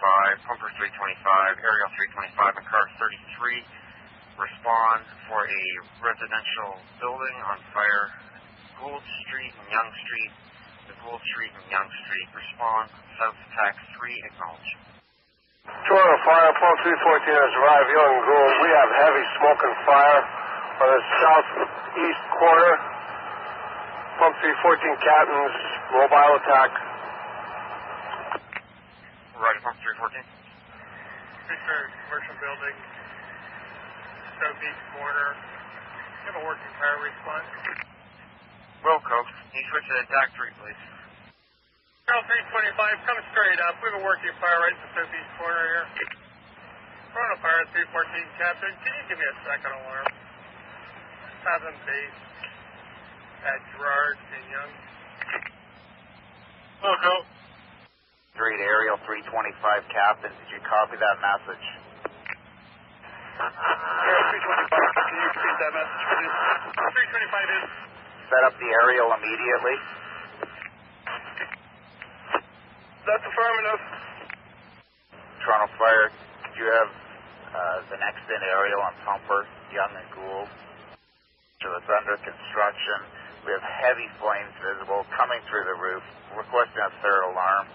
Pumper 325, Aerial 325, and Car 33 respond for a residential building on fire, Gould Street and Yonge Street. The Gould Street and Yonge Street respond. South Tax 3, acknowledge. Toronto Fire, Pump 314 has arrived, Young and Gould. We have heavy smoke and fire on the southeast corner. Pump 314 Captain's mobile attack. Roger, Pump 314. Picture commercial building, southeast corner. You have a working fire response. Wilco, can you switch to the attack 3, please? Aerial 325, come straight up. We have a working fire right in the southeast corner here. Toronto Fire 314 Captain, can you give me a second alarm? Fathom base at Gerard and Young. Wilco. Street Aerial 325 Captain, did you copy that message? Aerial 325, can you repeat that message, please? 325 is. Set up the aerial immediately. That's affirmative. Toronto Fire, did you have the next in aerial on Pumper, Young and Gould? So it's under construction. We have heavy flames visible coming through the roof. Requesting a third alarm.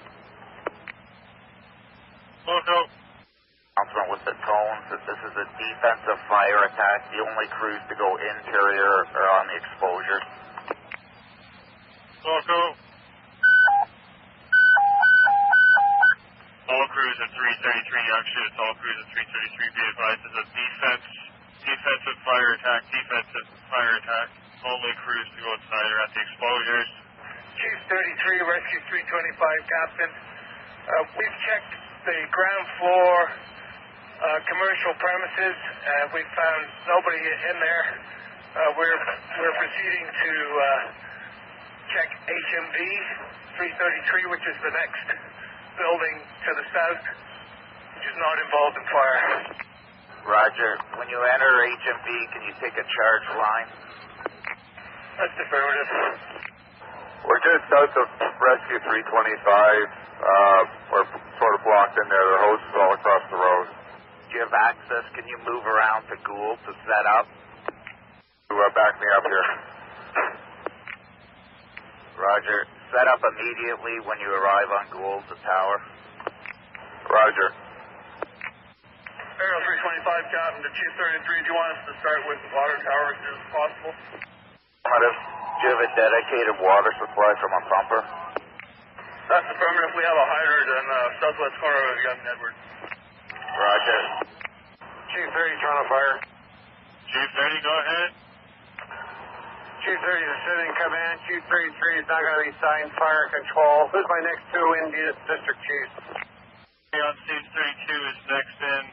Wilco. Announcement with the tones that this is a defensive fire attack. The only crews to go interior are on the exposure. Wilco. All crews at 333 Yonge Street. It's all crews at 333. Be advised, it's a defensive fire attack. Defensive fire attack. Only crews to go inside are at the exposures. Chief 33, Rescue 325, Captain. We've checked the ground floor commercial premises. We've found nobody in there. We're proceeding to check HMV 333, which is the next building to the south, which is not involved in fire. Roger. When you enter HMV, can you take a charge line? That's affirmative. We're just south of Rescue 325. We're sort of blocked in there. The hose is all across the road. Do you have access? Can you move around to Gould to set up? Back me up here. Roger. Set up immediately when you arrive on Gould, the tower. Roger. Aerial 325, Captain, to Chief 33. Do you want us to start with the water tower as soon as possible? Do you have a dedicated water supply from a pumper? That's affirmative. We have a hydrant in the southwest corner of Young and Edwards. Roger. Chief 30, Toronto Fire. Chief 30, go ahead. Chief 30 is sitting in command. Chief 33 is not going to be signed fire control. Who's my next two Indian district chiefs? On stage 32 is next in.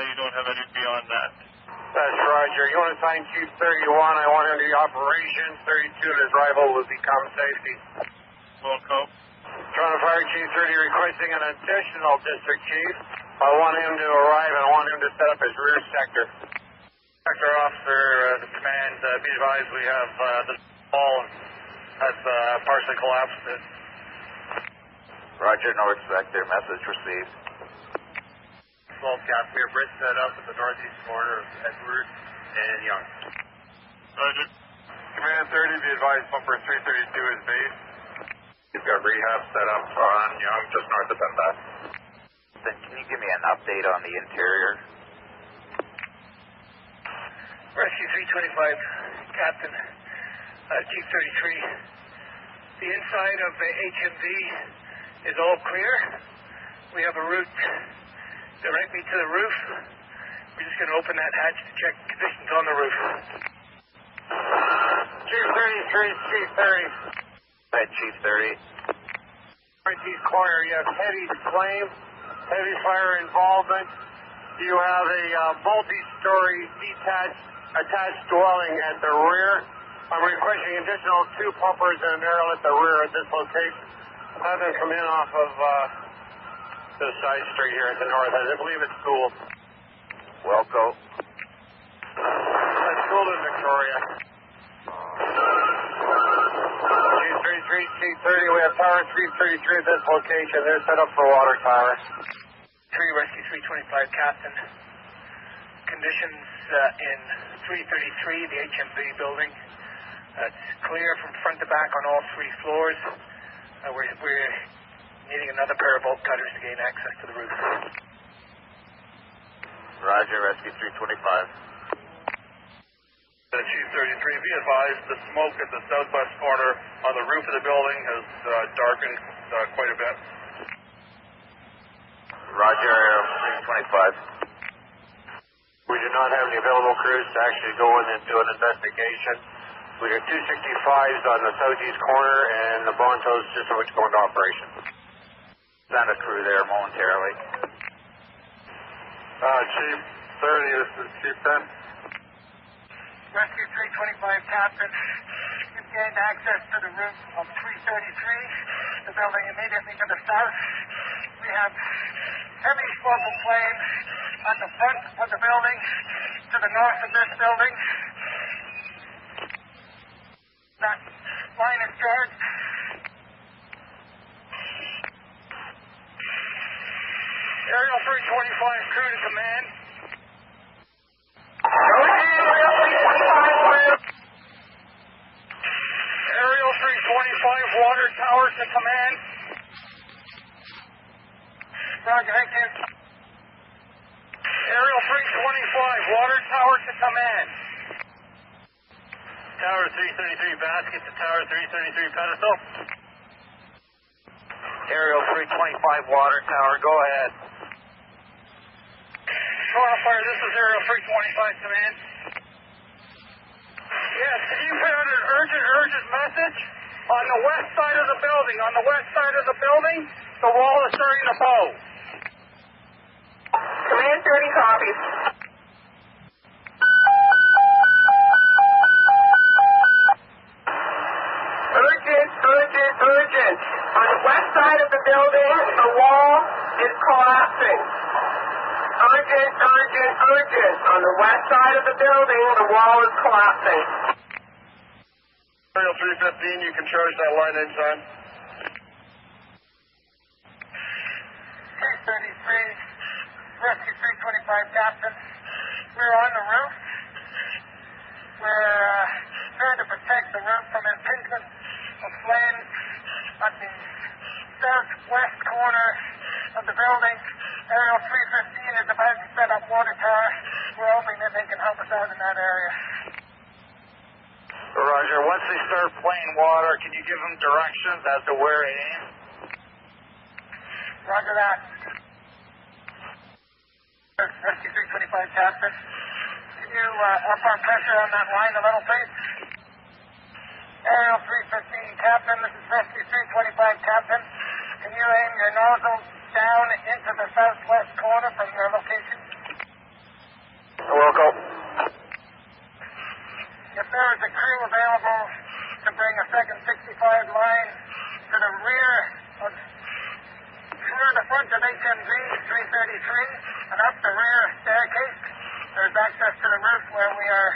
You don't have any beyond that. That's Roger. You want to sign Chief 31? I want him to be operations. 32 and his rival will become safety. Wilco. Toronto Fire Chief 30 requesting an additional district chief. I want him to arrive and I want him to set up his rear sector. Sector officer, the command, be advised we have the wall has partially collapsed. Roger, North Sector. Message received. 12 Cap, we have bridge set up at the northeast corner of Edward and Young. Roger. Command 30, be advised Pumper 332 is base. He's got rehab set up on Young, just north of Dundas. Then can you give me an update on the interior? Rescue 325, Captain, Chief 33. The inside of the HMV is all clear. We have a route directly to the roof. We're just going to open that hatch to check conditions on the roof. Chief 33, Chief 30. Go ahead, Chief 30. Northeast corner, you have heavy flame, heavy fire involvement. You have a multi-story attached dwelling at the rear. I'm requesting additional 2 pumpers and an aerial at the rear at this location. Have them come in off of this side street here at the north. I believe it's Gould. Wilco. That's Gould in Victoria. G33, G30, we have tower 333 at this location. They're set up for water tower. Rescue 325 Captain. Conditions in 333, the HMV building. It's clear from front to back on all 3 floors. We're needing another pair of bolt cutters to gain access to the roof. Roger, Rescue 325. Chief 33, be advised the smoke at the southwest corner on the roof of the building has darkened quite a bit. Roger, Aero 325. We do not have any available crews to actually go in and do an investigation. We got 265s on the southeast corner and the Brontos just about to go into operation. Send a crew there momentarily. Chief 30, this is Chief 10. Rescue 325 Captain. We've gained access to the roof of 333, the building immediately to the south. We have heavy smoke and flames at the front of the building, to the north of this building. That line is charged. Aerial 325 crew to command. Aerial 325 water tower to command. Roger, thank you. Aerial 325 water tower to command. Tower 333 basket to Tower 333 pedestal. Aerial 325 water tower, go ahead. Firefighter, this is Aerial 325 command. Yes, can you put out an urgent message? On the west side of the building, the wall is starting to bow. Command 30 copies. Urgent. On the west side of the building, the wall is collapsing. Urgent. On the west side of the building, the wall is collapsing. Aerial 315, you can charge that line anytime. 333, Rescue 325 Captain. We're on the roof. We're trying to protect the roof from impingement of flames at the southwest corner of the building. Aerial 315 is about to set up water tower. We're hoping that they can help us out in that area. Roger, once they start playing water, can you give them directions as to where to aim? Roger that. Rescue 325 Captain. Can you up our pressure on that line a little, please? Aerial 315 Captain, this is Rescue 325 Captain. Can you aim your nozzle down into the southwest corner from your location? Welcome. If there is a crew available to bring a second 65 line to the rear of through the front of HMZ 333 and up the rear staircase, there's access to the roof where we are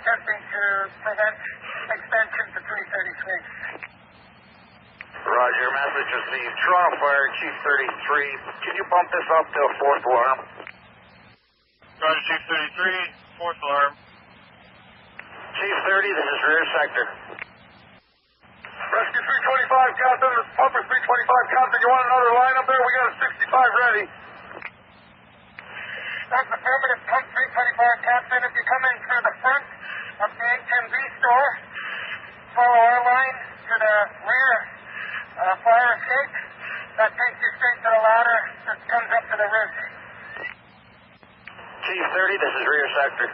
attempting to prevent extension to 333. Roger, message received. Toronto Fire, Chief 33. Can you bump this up to a 4th alarm? Roger, Chief 33, 4th alarm. Chief 30, this is rear sector. Rescue 325 Captain, this is Pumper 325 Captain. You want another line up there? We got a 65 ready. That's affirmative, Pump 325 Captain. If you come in through the front of the HMV store, follow our line to the rear fire escape. That takes you straight to the ladder that comes up to the roof. Chief 30, this is rear sector.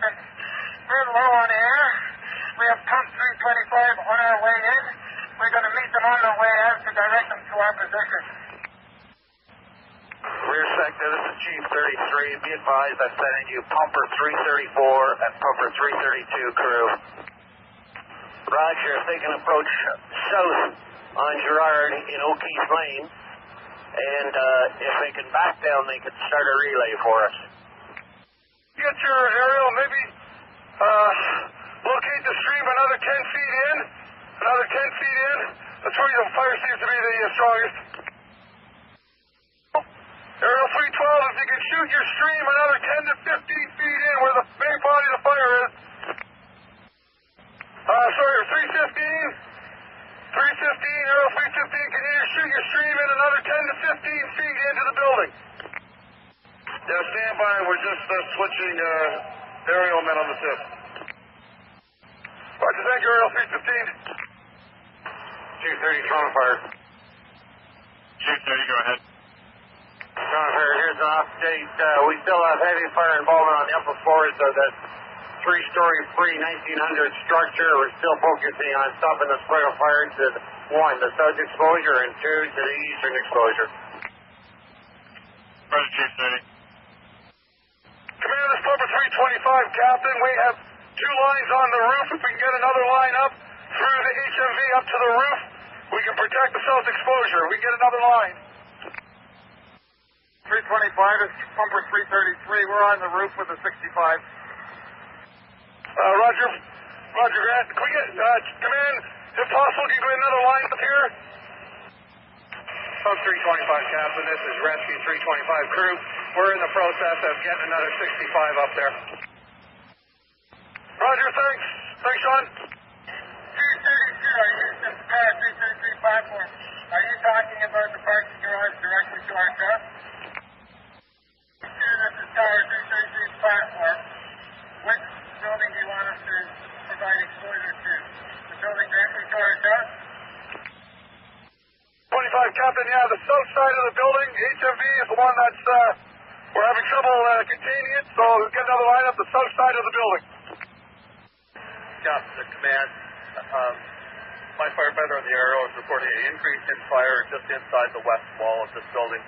We're low on air. We have Pump 325 on our way in. We're going to meet them on their way out to direct them to our position. Rear sector, this is Chief 33. Be advised I'm sending you Pumper 334 and Pumper 332 crew. Roger, if they can approach south on Gerard in O'Keefe Lane, and if they can back down, they can start a relay for us. Get your aerial, maybe locate the stream another 10 feet in. That's where the fire seems to be the strongest. shoot your stream another 10 to 15 feet in where the main body of the fire is. Sorry, 315. 315, Aero 315, can you shoot your stream in another 10 to 15 feet into the building? Yeah, stand by. We're just switching aerial men on the tip. Roger, thank you, Aerial 315. 230, Toronto Fire. 230, go ahead. Toronto Fire, here's an update. We still have heavy fire involvement on the upper floors of that three-story pre-1900 structure. We're still focusing on stopping the spread of fire to one, the south exposure, and two, to the eastern exposure. Roger, 230. Command, this Pumper 325, Captain. We have two lines on the roof. If we can get another line up through the HMV up to the roof, we can protect the south exposure. We can get another line. 325 is Pumper 333. We're on the roof with a 65. Roger. Roger, Grant. Can we get, Command, if possible, can you get another line up here? Pump 325, Captain. This is Rescue 325 crew. We're in the process of getting another 65 up there. Roger, thanks. Thanks, Sean. 232, I used this car 333 platform. Are you talking about the parking garage directly to our truck? This is Tower 333 platform. Which building do you want us to provide exposure to? The building directly to our truck? 25, Captain. Yeah, the south side of the building, HMV, is the one that's, we're having trouble containing it, so we'll get another line up the south side of the building. Captain, the command. My firefighter on the aerial is reporting an increase in fire just inside the west wall of this building.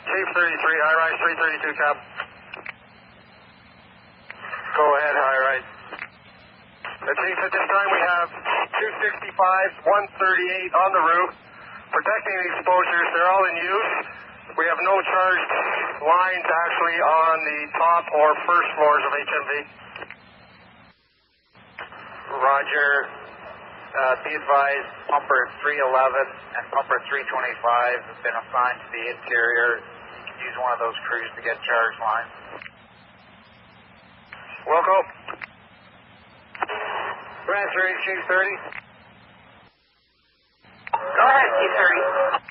Chief 33, high rise 332, Cap. Go ahead, high rise. Chief, at this time we have 265s, 138 on the roof, protecting the exposures. They're all in use. We have no charged lines actually on the top or first floors of HMV. Roger. Be advised, Pumper 311 and Pumper 325 have been assigned to the interior. You can use one of those crews to get charge lines. Wilco. Transfer Chief 30. Go ahead, Chief 30.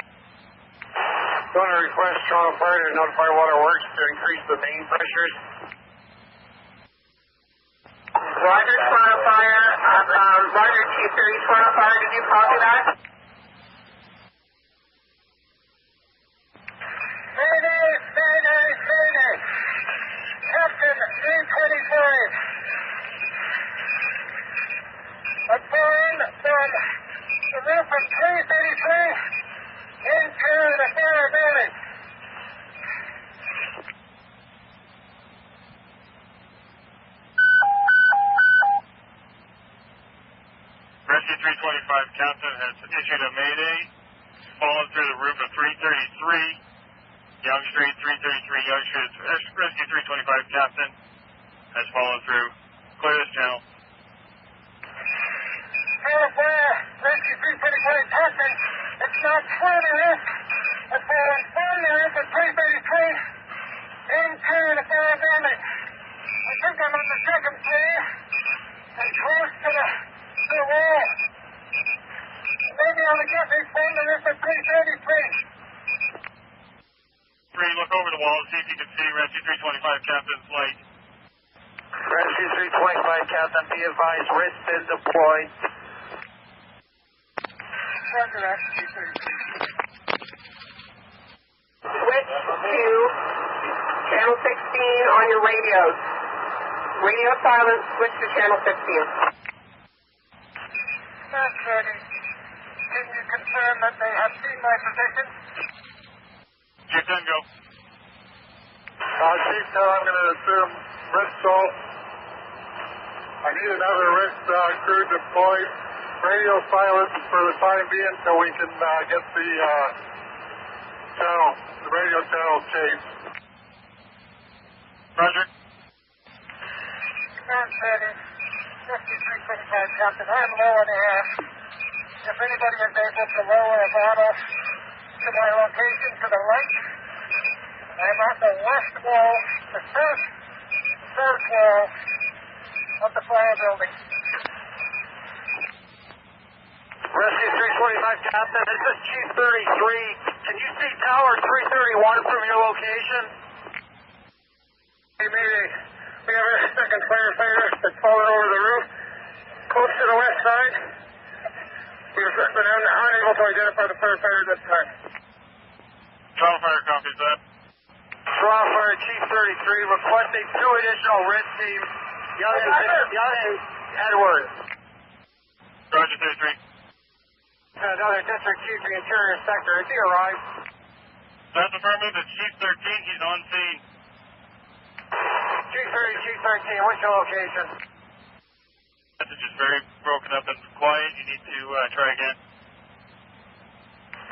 Going to request Toronto Fire to notify Waterworks to increase the main pressures. Roger, Toronto Fire. Roger, Chief 30, Toronto Fire. Did you copy that? Mayday, Mayday, Mayday. Captain 325. A burn from the roof of 333 into the fire building. Rescue 325 Captain has issued a Mayday, fallen through the roof of 333 Young Street, 333 Young Street. Rescue 325 Captain has fallen through. Clear this channel. Rescue 325 Captain, it's not through the roof. It's fallen from the roof of 333 into the fire building. I think I'm on the second floor and close to the wall. Maybe I'll get me from the roof of 333. Look over the wall and see if you can see Rescue 325 Captain's light. Rescue 325 Captain, be advised, wrist is deployed. Roger that, Chief 33. Switch to channel 16 on your radios. Radio silence, switch to channel 16. That's ready. Can you confirm that they have seen my position? Chief 10, go. Chief 10, I'm going to assume Bristol. I need another risk crew deployed. Radio silence for the time being so we can get the radio channel changed. Roger. Command setting, 5325 Captain. I'm low in the air. If anybody is able to lower a bottle to my location to the right, I'm at the west wall, the first third wall of the fire building. Rescue 325, Captain. This is Chief 33. Can you see Tower 331 from your location? Hey, Mayday. We have a second firefighter that's fallen over the roof, close to the west side. We've been unable to identify the firefighter at this time. Toronto Fire copies that. Toronto Fire Chief 33 requesting 2 additional red teams, Young and Edwards. Roger, 33. Another District Chief of the Interior Sector. Has he arrived? That's affirmative. It's Chief 13. He's on scene. Chief 30, Chief 13, what's your location? Message is very broken up and quiet. You need to try again.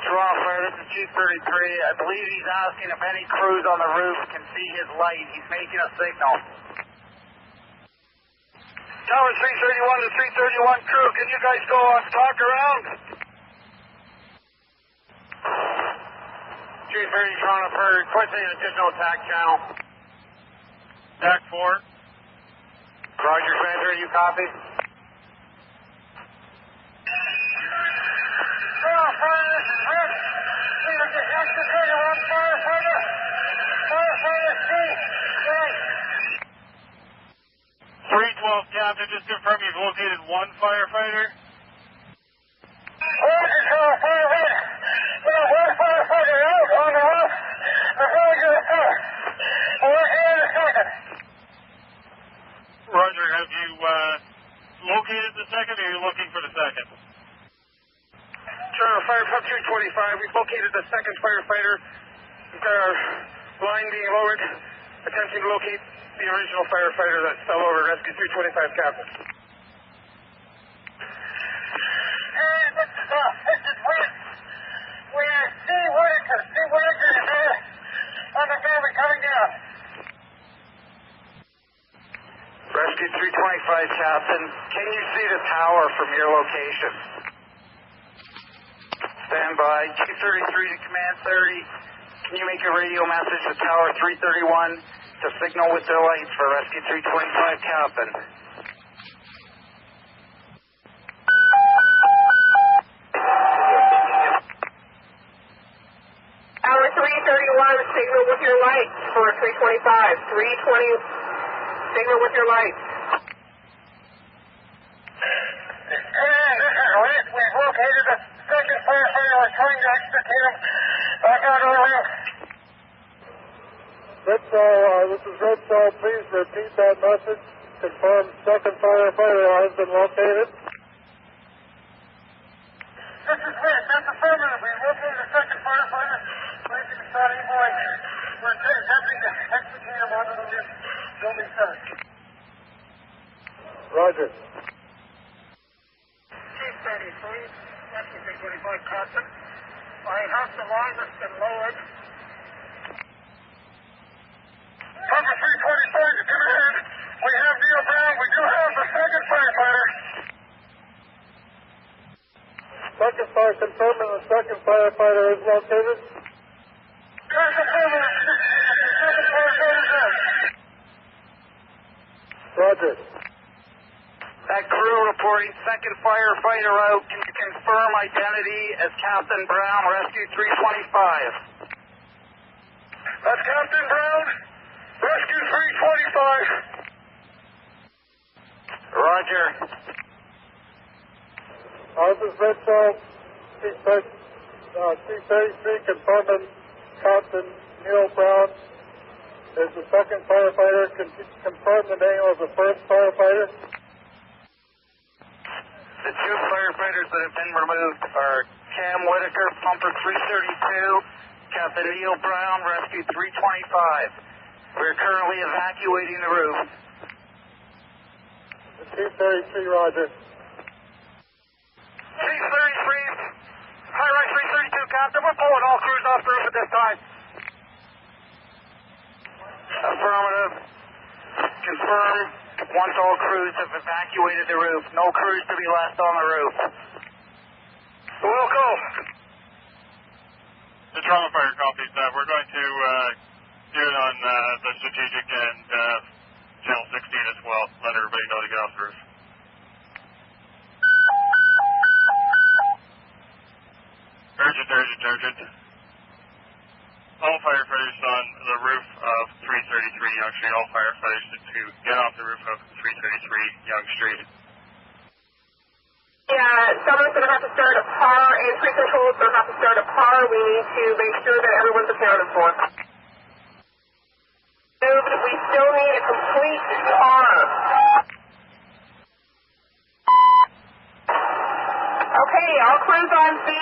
Toronto Fire, this is Chief 33. I believe he's asking if any crews on the roof can see his light. He's making a signal. Tower 331 to 331 crew, can you guys go talk around? Chief 30, Toronto Fire, requesting an additional attack channel. Attack 4. Roger, Commander, you copy? Toronto Fire, this is Rick. We are just executing one firefighter. Firefighter C. Right. 312, Captain. Just confirm you've located 1 firefighter. Roger, Toronto Fire, right. We have 1 firefighter out on the roof. We're going to the fire. We're here in a second. Roger, have you located the second, or are you looking for the second? Toronto Fire, Pub 225. We've located the second firefighter. We've got our line being lowered, attempting to locate the original firefighter that fell over. Rescue 325, Captain. Hey, this is Rick. We are C. Whitaker. C. Whitaker is there on the building coming down. Rescue 325, Captain. Can you see the tower from your location? Stand by. Chief 33 to Command 30. Can you make a radio message to Tower 331 to signal with their lights for Rescue 325, Captain? Tower 331, signal with your lights for 325. 320, signal with your lights. Hey, this is Rick. We've located the second firefighter. We're trying to extricate him back out of the roof. This is Red Soul. Please repeat that message. Confirm second firefighter has been located. This is Rick. That's affirmative. We've located the second firefighter. Placing the starting point. We're attempting to extricate him onto the roof. Building first. Roger. Chief 33, Rescue 325, Captain. I have the line that's been lowered. Number 325 to command. We have Neil Brown. We do have the second firefighter. Second fire confirming the second firefighter is located. There's the second firefighter there. Roger. That crew reporting second firefighter out. Can you confirm identity as Captain Brown, Rescue 325? That's Captain Brown. Rescue 325. Roger. This is Red Soul. Chief 33 confirming Captain Neil Brown is the second firefighter. Can you confirm the name of the first firefighter? The 2 firefighters that have been removed are Cam Whitaker, Pumper 332, Captain Neil Brown, Rescue 325. We're currently evacuating the roof. Chief 33, Roger. Chief 33, High-Rise 332, Captain. We're pulling all crews off the roof at this time. Affirmative. Confirm. Once all crews have evacuated the roof, no crews to be left on the roof. We'll go. The Toronto Fire copies that. We're going to Do it on the strategic and channel 16 as well. Let everybody know to get off the roof. Urgent. All firefighters on the roof of 333 Yonge Street. All firefighters to get off the roof of 333 Yonge Street. Yeah, someone's going to have to start a PAR, and tree control is going to have to start a PAR. We need to make sure that everyone's accounted for. We still need a complete PAR. Okay, all crews on scene.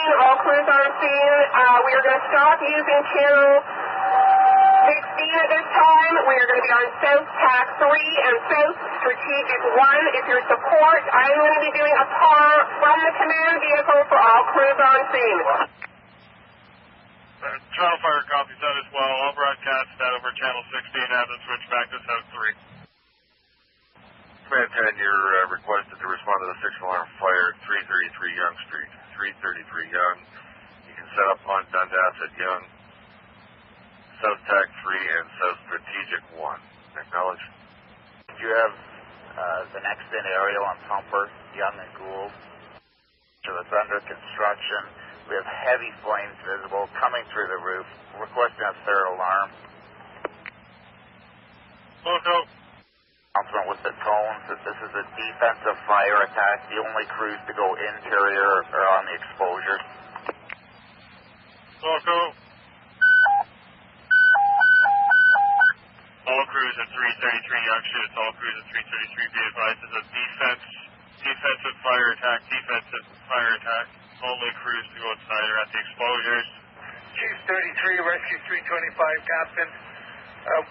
We are going to stop using channel 16 at this time. We are going to be on South TAC 3 and South Strategic 1. If you're support, I'm going to be doing a PAR from the command vehicle for all crews on scene. Toronto Fire copies that as well. I'll broadcast that over channel 16 as it switch back to South 3. Command 10, you're requested to respond to the 6-alarm fire, 333 Yonge Street. 333 Yonge. You can set up on Dundas at Yonge, South TAC 3, and South Strategic 1. Acknowledge. Do you have the next in aerial on Pumper, Young and Gould? So it's under construction. We have heavy flames visible coming through the roof. Requesting a third alarm. Loco. Announcement with the tones that this is a defensive fire attack. The only crews to go interior are on the exposure. Loco. All crews at 333 Yonge Street. It's all crews at 333. Be advised, it's a defensive fire attack. Only crews to go inside are at the exposures. Chief 33, Rescue 325, Captain.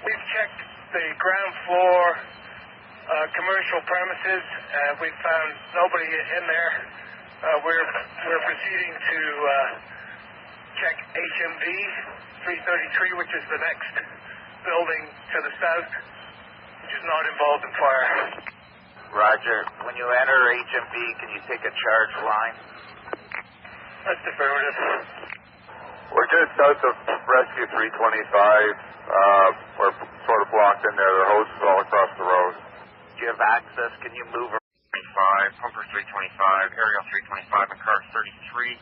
We've checked the ground floor commercial premises. We found nobody in there. We're proceeding to check HMV 333, which is the next building to the south, which is not involved in fire. Roger. When you enter HMV, can you take a charge line? That's affirmative. We're just south of Rescue 325. We're sort of blocked in there. There are hoses all across the road. Do you have access? Can you move? 25, Pumper 325, Aerial 325, and Car 33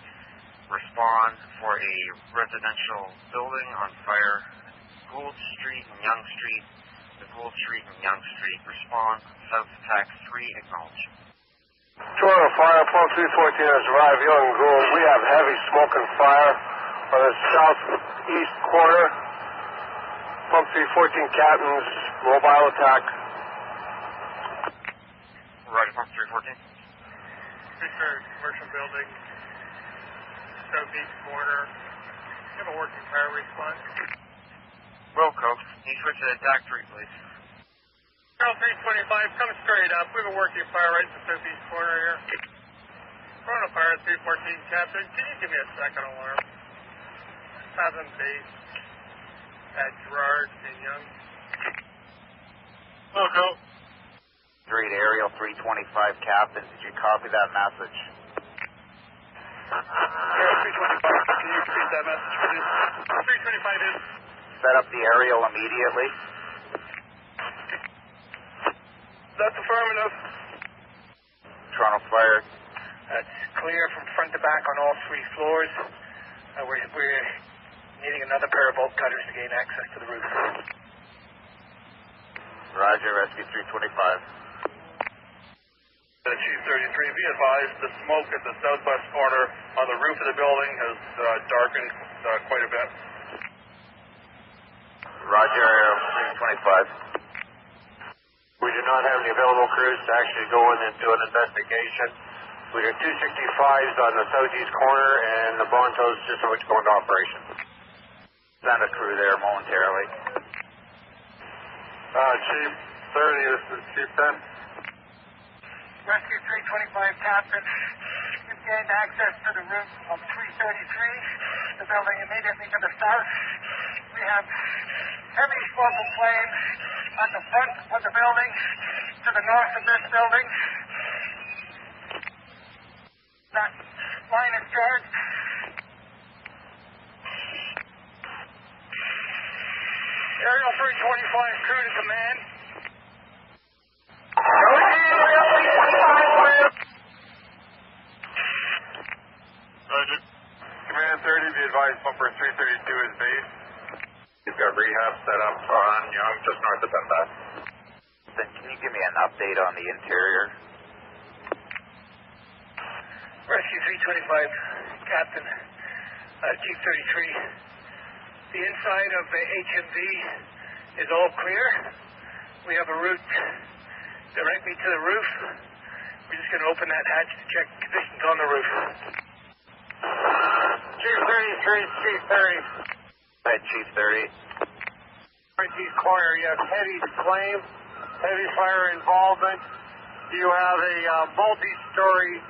respond for a residential building on fire, Gould Street and Yonge Street. The Gould Street and Yonge Street respond. South TAC 3, acknowledge. Toronto Fire, Pump 314 has arrived, Young and Gould. We have heavy smoke and fire on the southeast corner. Pump 314 Captain's mobile attack. Roger, Pump 314. Picture commercial building, southeast corner. You have a working fire response. Wilco, can you switch to TAC 3, please? Aerial 325, come straight up. We have a working fire right in the southeast corner here. Toronto Fire 314, Captain. Can you give me a second alarm? 7 base at Gerard and Young. Loco. Street Aerial 325, Captain. Did you copy that message? Aerial 325, can you repeat that message, please? 325 is. Set up the aerial immediately. That's affirmative. Toronto Fire. That's clear from front to back on all 3 floors. We're needing another pair of bolt cutters to gain access to the roof. Roger, Rescue 325. Chief 33, be advised, the smoke at the southwest corner on the roof of the building has darkened quite a bit. Roger, Aerial 325. We do not have any available crews to actually go in and do an investigation. We have 265s on the southeast corner, and the Brontos just about to go into operation. Send a crew there momentarily. Chief 30, this is Chief 10. Rescue 325, Captain. We've gained access to the roof of 333, the building immediately to the south. We have heavy smoke and flame at the front of the building, to the north of this building. That line is charged. Aerial 325, crew to command. Aerial 325, crew. Roger. Command 30, be advised, bumper 332 is base. He's got rehab set up on Young, just north of Dundas. Then can you give me an update on the interior? Rescue 325, Captain, Chief 33. The inside of the HMV is all clear. We have a route directly to the roof. We're just going to open that hatch to check conditions on the roof. Chief 33, Chief 30. Go ahead, Chief 30. Northeast corner, you have heavy flame, heavy fire involvement. You have a multi-story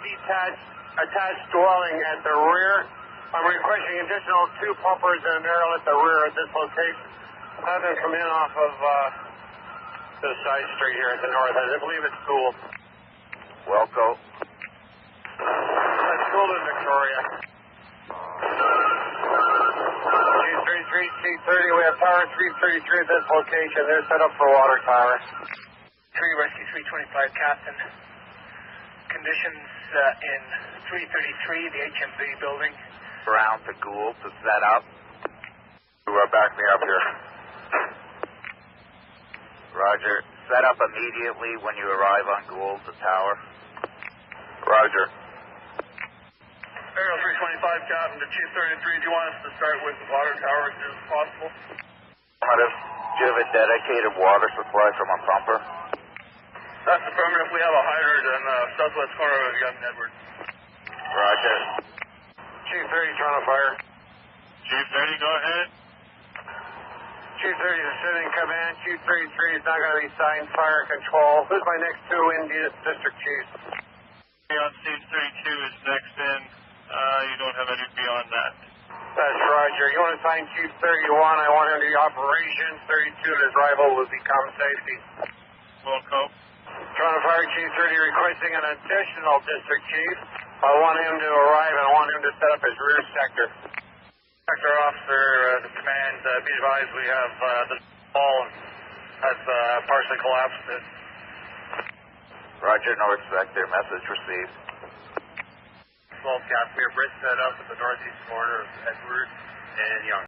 attached dwelling at the rear. I'm requesting additional 2 pumpers and an aerial at the rear at this location. Have them come in off of the side street here at the north end. I believe it's Gould. Welco. That's Gould in Victoria. Chief 33, Chief 30, we have Tower 333 at this location. They're set up for water tower. 3 Rescue 325, Captain. Conditions in 333, the HMV building. Brown to Gould to set up. Back me up here. Roger. Set up immediately when you arrive on Gould, the tower. Roger. Aerial 325, Captain, to Chief 33. Do you want us to start with the water tower as soon as possible? Do you have a dedicated water supply from a pumper? That's affirmative. We have a hydrant in the southwest corner of Young Edward. Roger. Chief 30, Toronto Fire. Chief 30, go ahead. Chief 30 is sitting in command. Chief 33 is not going to be signed fire control. Who's my next 2 Indian district chiefs? On Chief 32 is next in. You don't have any beyond that. That's Roger. You want to sign Chief 31? I want him to be operations. 32 and his rival will become safety. Wilco. Toronto Fire Chief 30 requesting an additional district chief. I want him to arrive and I want him to set up his rear sector. Sector officer, the command, be advised we have the wall has partially collapsed. Roger, north sector. Message received. 12 Cap, we have bridge set up at the northeast corner of Edward and Young.